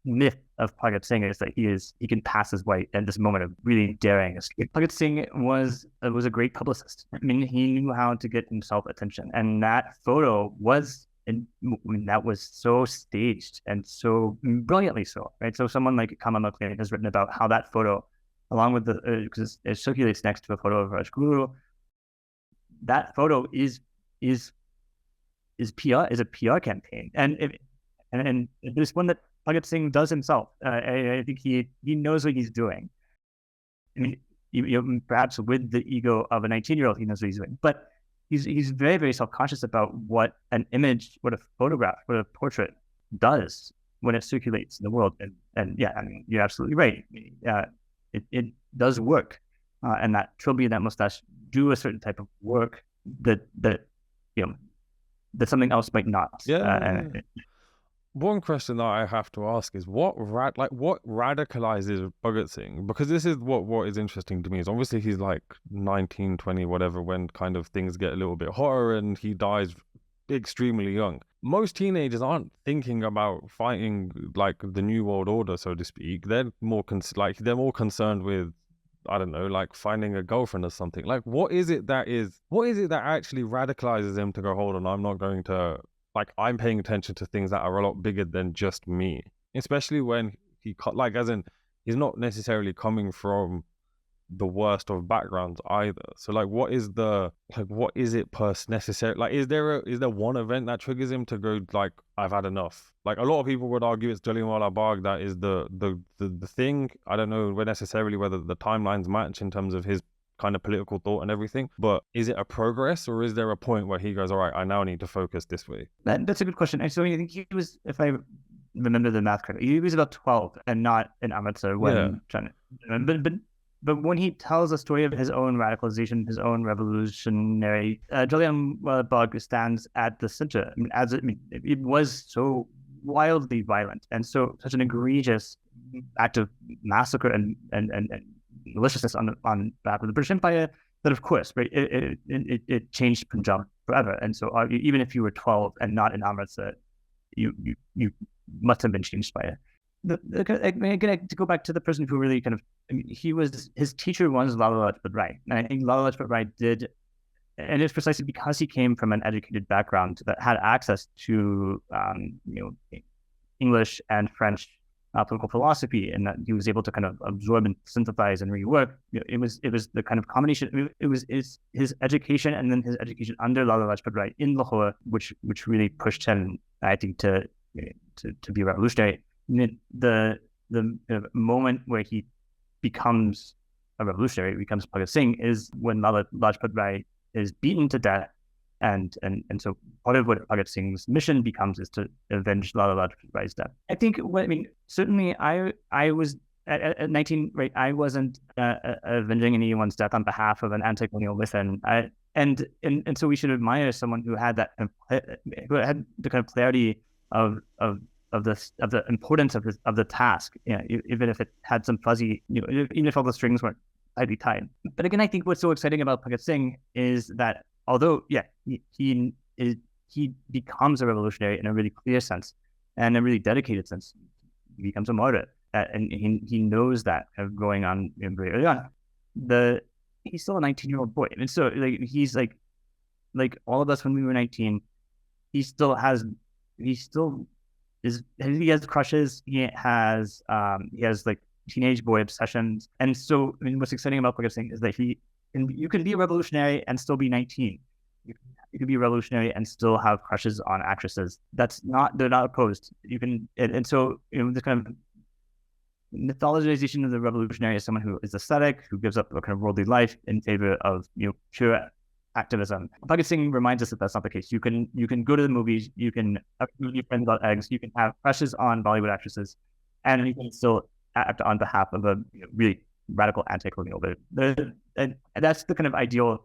myth of Bhagat Singh is that he can pass as white at this moment of really daring. Bhagat Singh was a great publicist. He knew how to get himself attention, and that photo was so staged and so brilliantly so, right? So someone like Kamal McLean has written about how that photo, along with because it circulates next to a photo of Rajguru, that photo is a PR campaign, and there's one that Bhagat Singh does himself. I think he knows what he's doing. Perhaps with the ego of a 19-year-old, he knows what he's doing. But he's very, very self-conscious about what an image, what a photograph, what a portrait does when it circulates in the world. And yeah, you're absolutely right. It does work, and that trilby and that mustache do a certain type of work that something else might not. Yeah. One question that I have to ask is what radicalizes Bhagat Singh? Because this is what is interesting to me is obviously he's like 19, 20, whatever, when kind of things get a little bit hotter, and he dies extremely young. Most teenagers aren't thinking about fighting like the New World Order, so to speak. They're more concerned with, I don't know, like finding a girlfriend or something. Like, what is it that actually radicalizes him to go, hold on, I'm not going to, like, I'm paying attention to things that are a lot bigger than just me, especially when as in, he's not necessarily coming from the worst of backgrounds either. So like, what is it necessary? Like, is there one event that triggers him to go like, I've had enough? Like, a lot of people would argue it's Jallianwala Bagh that is the thing. I don't know necessarily whether the timelines match in terms of his kind of political thought and everything, but is it a progress, or is there a point where he goes, all right, I now need to focus this way? That's a good question. So I think he was, if I remember the math correctly, he was about 12 and not an amateur when trying to, but when he tells a story of his own radicalization, his own revolutionary, Jallianwala Bagh stands at the center. It was so wildly violent and such an egregious act of massacre and maliciousness on behalf of the British Empire that, of course, right, it changed Punjab forever. And so even if you were 12 and not an Amritsar, you must have been changed by it. Again, to go back to the person who really kind of, his teacher was Lala Lajpat Rai. And I think Lala Lajpat Rai did, and it's precisely because he came from an educated background that had access to, English and French political philosophy, and that he was able to kind of absorb and synthesize and rework. It was the kind of combination. It was his education, and then his education under Lala Lajpat Rai in Lahore, which really pushed him, I think, to be revolutionary. The moment where he becomes a revolutionary, becomes Bhagat Singh, is when Lala Lajpat Rai is beaten to death. And so part of what Bhagat Singh's mission becomes is to avenge Lala Lajpat Rai's death. I think, certainly I was at 19, right? I wasn't avenging anyone's death on behalf of an anti-colonial mission. And so we should admire someone who had that, who had the kind of clarity of the importance of the task, even if it had some fuzzy, even if all the strings weren't tightly tied. But again, I think what's so exciting about Bhagat Singh is that although, he becomes a revolutionary in a really clear sense and a really dedicated sense. He becomes a martyr, and he knows that kind of going on very early on. He's still a 19-year-old boy, and so he's like all of us when we were 19. He has crushes. He has like teenage boy obsessions, and so what's exciting about Bhagat Singh is that you can be a revolutionary and still be 19. you can be revolutionary and still have crushes on actresses. They're not opposed. You can, and so, this kind of mythologization of the revolutionary as someone who is ascetic, who gives up a kind of worldly life in favor of, pure activism. Bhagat Singh reminds us that that's not the case. You can go to the movies, you can have your friends about eggs, you can have crushes on Bollywood actresses, and you can still act on behalf of a really radical anti-colonial. And that's the kind of ideal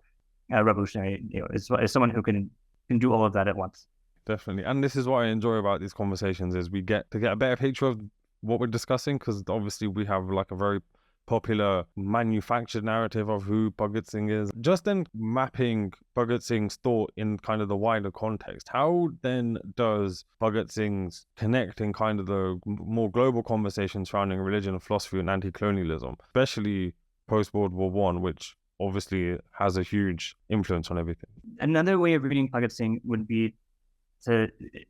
revolutionary, is someone who can do all of that at once. Definitely. And this is what I enjoy about these conversations, is we get to get a better picture of what we're discussing, because obviously we have like a very popular manufactured narrative of who Bhagat Singh is. Just then mapping Bhagat Singh's thought in kind of the wider context, how then does Bhagat Singh's connect in kind of the more global conversation surrounding religion, philosophy and anti-colonialism, especially post-World War One, which obviously has a huge influence on everything? Another way of reading Bhagat Singh would be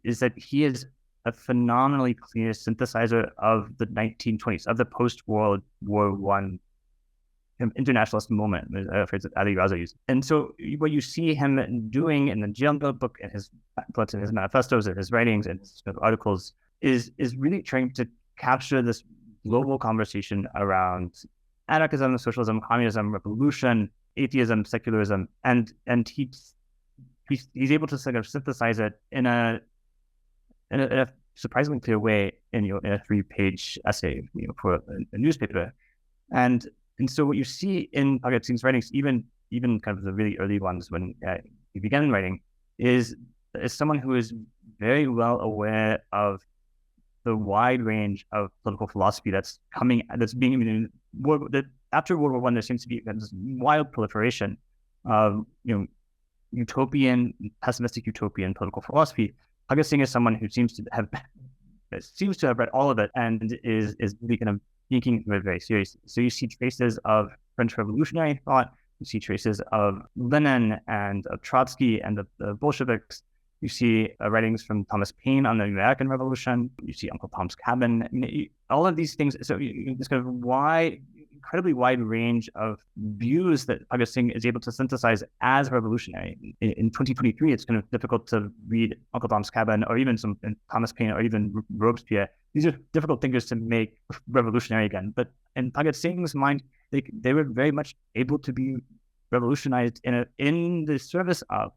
is that he is a phenomenally clear synthesizer of the 1920s, of the post-World War One internationalist moment, a phrase that Ali Raza used. And so what you see him doing in the Jail Notebook, and his pamphlets and his manifestos and his writings and his articles is really trying to capture this global conversation around anarchism, socialism, communism, revolution, atheism, secularism, and he's able to sort of synthesize it in a surprisingly clear way in a 3-page essay, for a newspaper. And so what you see in Bhagat Singh's writings, even kind of the really early ones when he began writing, is someone who is very well aware of the wide range of political philosophy that's being after World War One. There seems to be this wild proliferation of pessimistic utopian political philosophy. Bhagat Singh is someone who seems to have read all of it and is really kind of taking it very seriously. So you see traces of French revolutionary thought, you see traces of Lenin and of Trotsky and the Bolsheviks. You see writings from Thomas Paine on the American Revolution. You see Uncle Tom's Cabin. All of these things. So this kind of incredibly wide range of views that Bhagat Singh is able to synthesize as revolutionary. In 2023, it's kind of difficult to read Uncle Tom's Cabin or even some Thomas Paine or even Robespierre. These are difficult thinkers to make revolutionary again. But in Bhagat Singh's mind, they were very much able to be revolutionized in the service of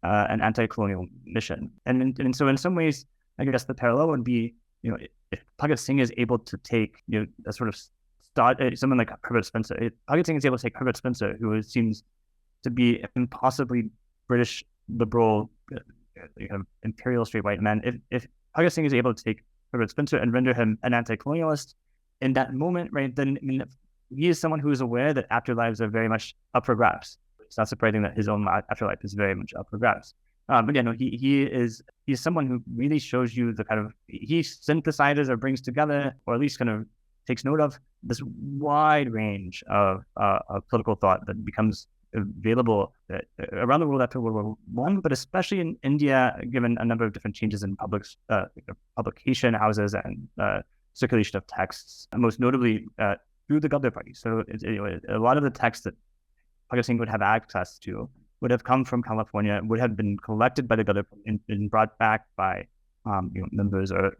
an anti-colonial mission. And so in some ways, I guess the parallel would be, if Bhagat Singh is able to take, a sort of someone like Herbert Spencer. Bhagat Singh is able to take Herbert Spencer, who seems to be an impossibly British liberal, imperial straight white man. If Bhagat Singh is able to take Herbert Spencer and render him an anti-colonialist in that moment, right? Then he is someone who is aware that afterlives are very much up for grabs. It's not surprising that his own afterlife is very much up for grabs. But he's someone who really shows you he synthesizes or brings together, or at least kind of takes note of this wide range of political thought that becomes available around the world after World War One, but especially in India, given a number of different changes in publication houses and circulation of texts, most notably through the Gandhi Party. So a lot of the texts that Bhagat Singh would have access to would have come from California, would have been collected by the Gandhi Party and brought back by members or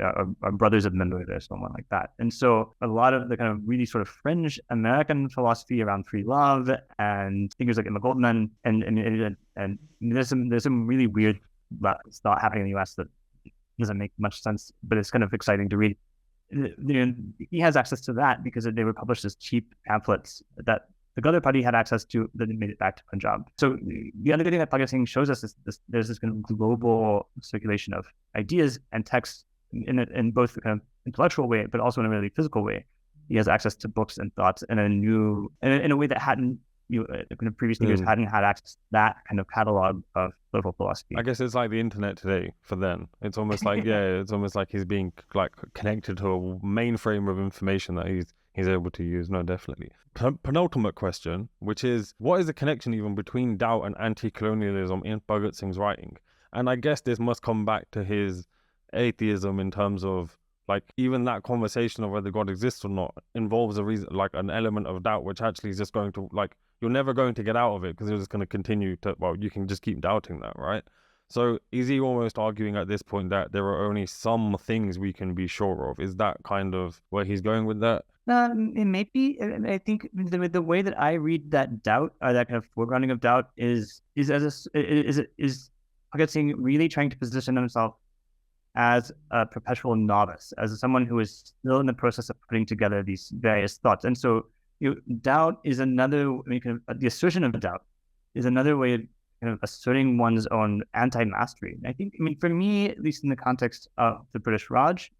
brothers of members or someone like that. And so a lot of the kind of really sort of fringe American philosophy around free love and thinkers like Emma Goldman and there's some really weird stuff happening in the US that doesn't make much sense, but it's kind of exciting to read. He has access to that because they were published as cheap pamphlets that the Gandhi Party had access to, that made it back to Punjab. So the other thing that Bhagat Singh shows us is there's this kind of global circulation of ideas and texts in both the kind of intellectual way, but also in a really physical way. He has access to books and thoughts in a way that hadn't, kind of previous thinkers hadn't had access to that kind of catalog of political philosophy. I guess it's like the internet today for them. It's almost like it's almost like he's being like connected to a mainframe of information that he's able to use. No, definitely. Penultimate question, which is, what is the connection even between doubt and anti-colonialism in Bhagat Singh's writing? And I guess this must come back to his atheism in terms of, like, even that conversation of whether God exists or not involves a reason, like an element of doubt, which actually is just going to like you're never going to get out of it because you're just going to continue to, well, you can just keep doubting that, right? So is he almost arguing at this point that there are only some things we can be sure of? Is that kind of where he's going with that? It may be. I think the way that I read that doubt, or that kind of foregrounding of doubt, is Bhagat Singh really trying to position himself as a perpetual novice, as someone who is still in the process of putting together these various thoughts. And so, doubt is another. The assertion of doubt is another way of kind of asserting one's own anti-mastery. I think, for me, at least in the context of the British Raj,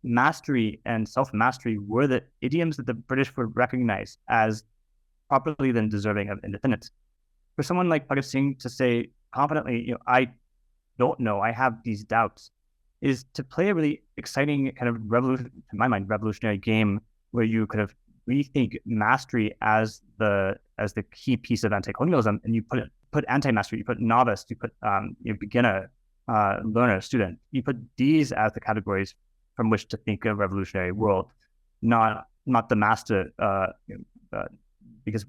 mastery and self-mastery were the idioms that the British would recognize as properly then deserving of independence. For someone like Bhagat Singh to say confidently, I don't know, I have these doubts, is to play a really exciting kind of in my mind, revolutionary game where you kind of rethink mastery as the key piece of anti-colonialism, and you put anti-mastery, you put novice, you put beginner, learner, student. You put these as the categories from which to think a revolutionary world, not the master. Because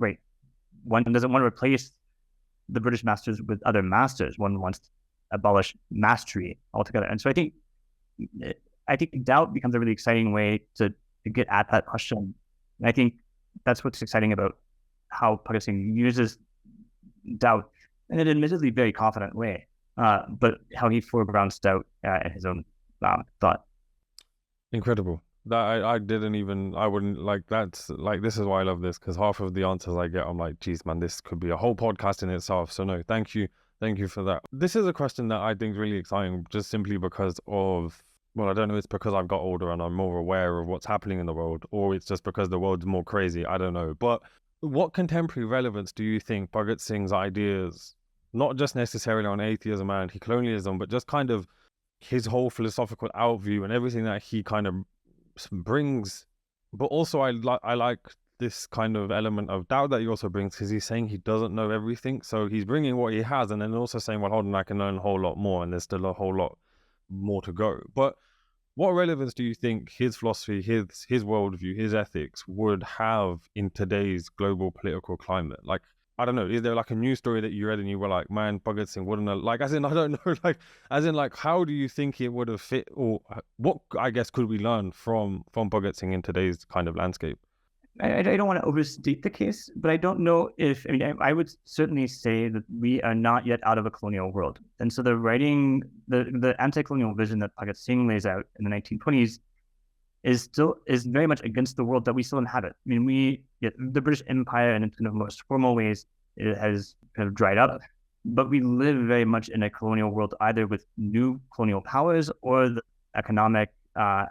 one doesn't want to replace the British masters with other masters. One wants to abolish mastery altogether. And so I think doubt becomes a really exciting way to get at that question. And I think that's what's exciting about how Bhagat Singh uses doubt in an admittedly very confident way, but how he foregrounds doubt in his own thought. Incredible. That I wouldn't like, that's like, this is why I love this, because half of the answers I get, I'm like, geez, man, this could be a whole podcast in itself. So no, thank you for that. This is a question that I think is really exciting, just simply because of, well, I don't know, it's because I've got older and I'm more aware of what's happening in the world, or it's just because the world's more crazy, I don't know. But what contemporary relevance do you think Bhagat Singh's ideas, not just necessarily on atheism and anti-colonialism, but just kind of his whole philosophical outview and everything that he kind of brings, but also I like this kind of element of doubt that he also brings, because he's saying he doesn't know everything, so he's bringing what he has and then also saying, well, hold on, I can learn a whole lot more, and there's still a whole lot more to go. But what relevance do you think his philosophy, his worldview, his ethics would have in today's global political climate? Like, I don't know, is there like a news story that you read and you were like, man, Bhagat Singh wouldn't have, like, as in, I don't know, like, as in, like, how do you think it would have fit, or what, I guess, could we learn from Bhagat Singh in today's kind of landscape? I don't want to overstate the case, but I don't know if, I would certainly say that we are not yet out of a colonial world. And so the anti-colonial vision that Bhagat Singh lays out in the 1920s is very much against the world that we still inhabit. The British Empire in its kind of most formal ways, it has kind of dried up, but we live very much in a colonial world, either with new colonial powers or the economic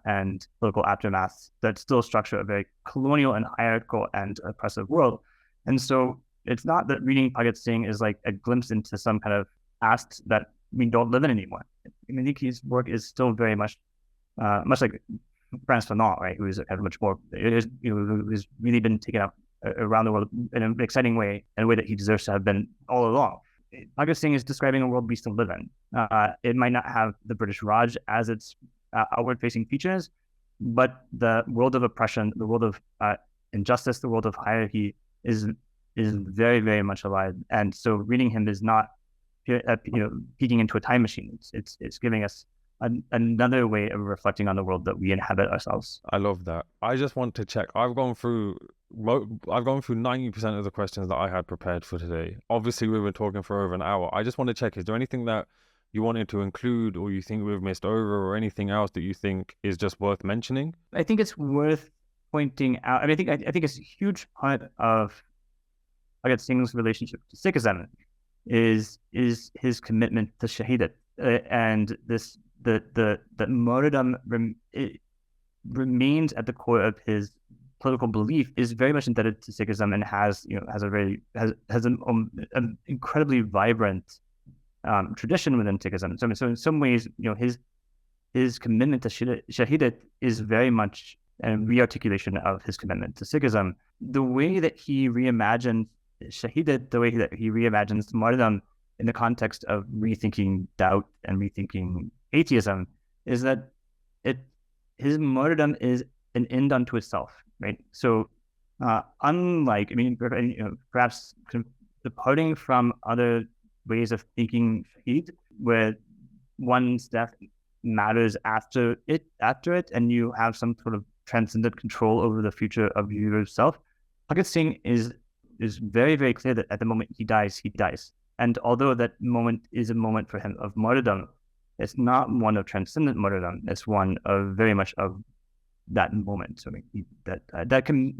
and political aftermaths that still structure a very colonial and hierarchical and oppressive world. And so it's not that reading Bhagat Singh is like a glimpse into some kind of past that we don't live in anymore. I think his work is still very much like Frantz Fanon, right, who is kind of much more, who's really been taken up around the world in an exciting way, in a way that he deserves to have been all along. Bhagat Singh is describing a world we still live in. It might not have the British Raj as its outward-facing features, but the world of oppression, the world of injustice, the world of hierarchy is very, very much alive. And so reading him is not peeking into a time machine. It's giving us another way of reflecting on the world that we inhabit ourselves. I love that. I just want to check. I've gone through 90% of the questions that I had prepared for today. Obviously, we've been talking for over an hour. I just want to check, is there anything that you wanted to include, or you think we've missed over, or anything else that you think is just worth mentioning? I think it's worth pointing out. I think it's a huge part of Bhagat Singh's relationship to Sikhism is his commitment to Shaheedi, and the martyrdom remains at the core of his political belief, is very much indebted to Sikhism, and has an incredibly vibrant tradition within Sikhism. So in some ways, his commitment to Shaheedi is very much a re-articulation of his commitment to Sikhism. The way that he reimagined Shaheedi, the way that he reimagines martyrdom in the context of rethinking doubt and rethinking atheism, is that his martyrdom is an end unto itself, right? So Unlike, perhaps departing from other ways of thinking Shaheed, where one's death matters after it, and you have some sort of transcendent control over the future of yourself. Bhagat Singh is very, very clear that at the moment he dies, he dies. And although that moment is a moment for him of martyrdom, it's not one of transcendent martyrdom. It's one of very much of that moment. So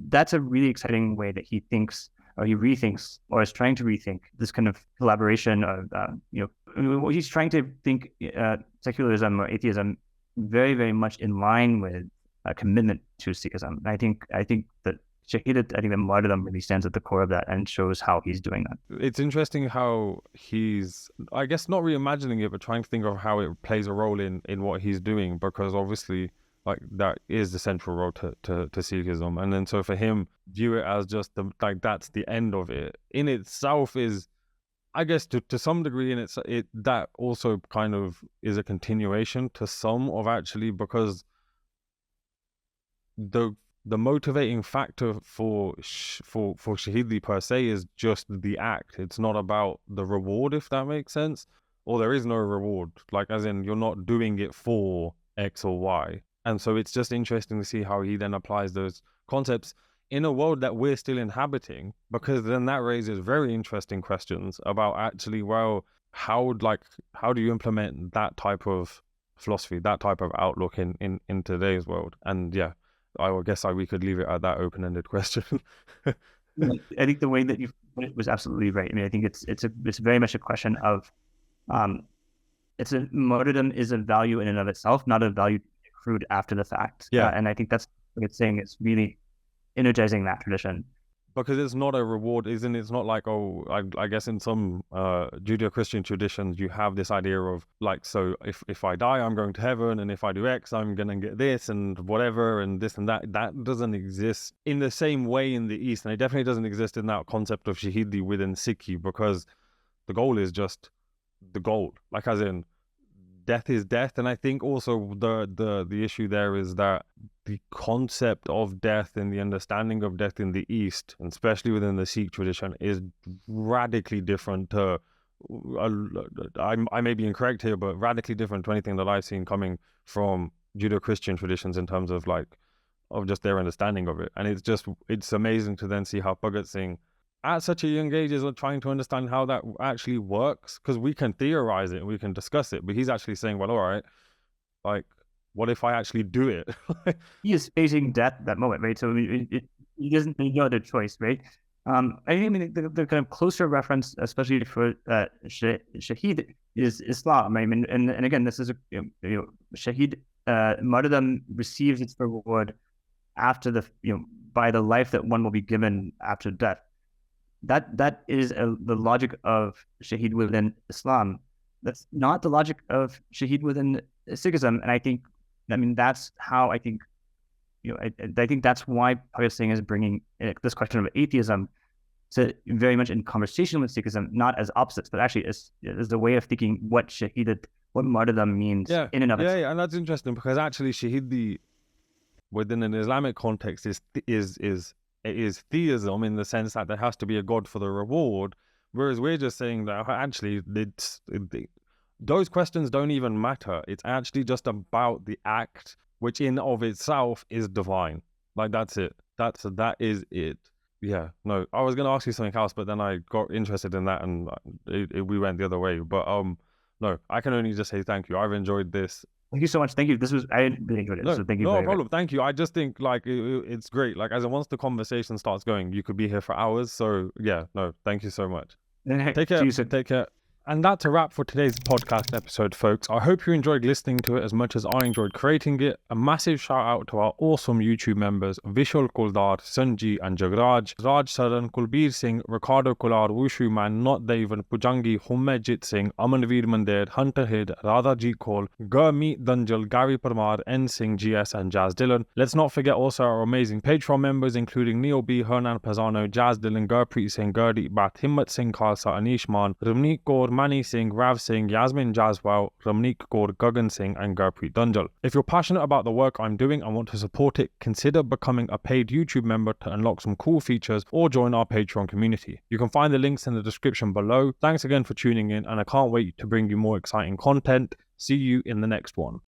that's a really exciting way that he thinks, or he rethinks, or is trying to rethink this kind of collaboration of, he's trying to think secularism or atheism very, very much in line with a commitment to Sikhism. And I think that Shaheed, I think that martyrdom really stands at the core of that and shows how he's doing that. It's interesting how he's, I guess, not reimagining it, but trying to think of how it plays a role in what he's doing, because obviously, like, that is the central role to Sikhism. And then so for him, view it as just that's the end of it in itself is, I guess, to some degree, and it that also kind of is a continuation to some of, actually, because the motivating factor for Shaheedi per se is just the act. It's not about the reward, if that makes sense. Or there is no reward, like, as in, you're not doing it for X or Y. And so it's just interesting to see how he then applies those concepts in a world that we're still inhabiting, because then that raises very interesting questions about, actually, well, how do you implement that type of philosophy, that type of outlook in today's world? And yeah, I guess we could leave it at that open-ended question. I think the way that you put it was absolutely right. I mean, I think it's very much a question of, martyrdom is a value in and of itself, not a value accrued after the fact. Yeah, and I think that's what it's saying. It's really energizing that tradition. Because it's not a reward, isn't it? It's not like, I guess in some Judeo-Christian traditions, you have this idea of, like, so if I die, I'm going to heaven, and if I do X, I'm going to get this and whatever, and this and that. That doesn't exist in the same way in the East, and it definitely doesn't exist in that concept of Shaheedi within Sikhi, because the goal is just the goal, like, as in, death is death. And I think also the issue there is that the concept of death and the understanding of death in the East, and especially within the Sikh tradition, is radically different to, I may be incorrect here, but radically different to anything that I've seen coming from Judeo-Christian traditions in terms of, like, of just their understanding of it. And it's amazing to then see how Bhagat Singh, at such a young age, is trying to understand how that actually works, because we can theorize it and we can discuss it, but he's actually saying, well, all right, like, what if I actually do it? He is facing death at that moment, right? So he doesn't have no other choice, right? I mean, the kind of closer reference, especially for Shaheed, is Islam. I mean, and again, this is Shaheed, martyrdom receives its reward after by the life that one will be given after death. That is the logic of Shaheed within Islam. That's not the logic of Shaheed within Sikhism. And I think, that's how I think, I think that's why Bhagat Singh is bringing this question of atheism to very much in conversation with Sikhism, not as opposites, but actually as the way of thinking what martyrdom means in and of itself. Yeah, and that's interesting, because actually Shaheedi within an Islamic context is theism, in the sense that there has to be a God for the reward, whereas we're just saying that actually those questions don't even matter. It's actually just about the act, which in of itself is divine. Like, that's it. That is it. Yeah, no, I was going to ask you something else, but then I got interested in that and we went the other way. But no, I can only just say thank you. I've enjoyed this. Thank you so much. Thank you. I really enjoyed it. No, so thank you. No problem. Thank you. I just think, like, it's great. Like, as in, once the conversation starts going, you could be here for hours. So yeah, no, thank you so much. Take care. Take care. And that's a wrap for today's podcast episode, folks. I hope you enjoyed listening to it as much as I enjoyed creating it. A massive shout out to our awesome YouTube members, Vishal Kuldar, Sanji and Jagraj, Raj Saran, Kulbir Singh, Ricardo Kular, Wushu Man, Not Devan, Pujangi, Hummejit Singh, Amanveer Mandir, Hunter Hid, Radhaji Kaul, Gurmeet Danjal, Gary Parmar, N Singh, GS and Jazz Dillon. Let's not forget also our amazing Patreon members, including Neo B, Hernan Pazano, Jazz Dillon, Gurpreet Singh, Gurdeep Bath, Himmat Singh Khalsa, Anish Man, Ramneek Kaur, Mani Singh, Rav Singh, Yasmin Jaswal, Ramneek Kaur, Gagan Singh, and Gurpreet Dunjal. If you're passionate about the work I'm doing and want to support it, consider becoming a paid YouTube member to unlock some cool features or join our Patreon community. You can find the links in the description below. Thanks again for tuning in, and I can't wait to bring you more exciting content. See you in the next one.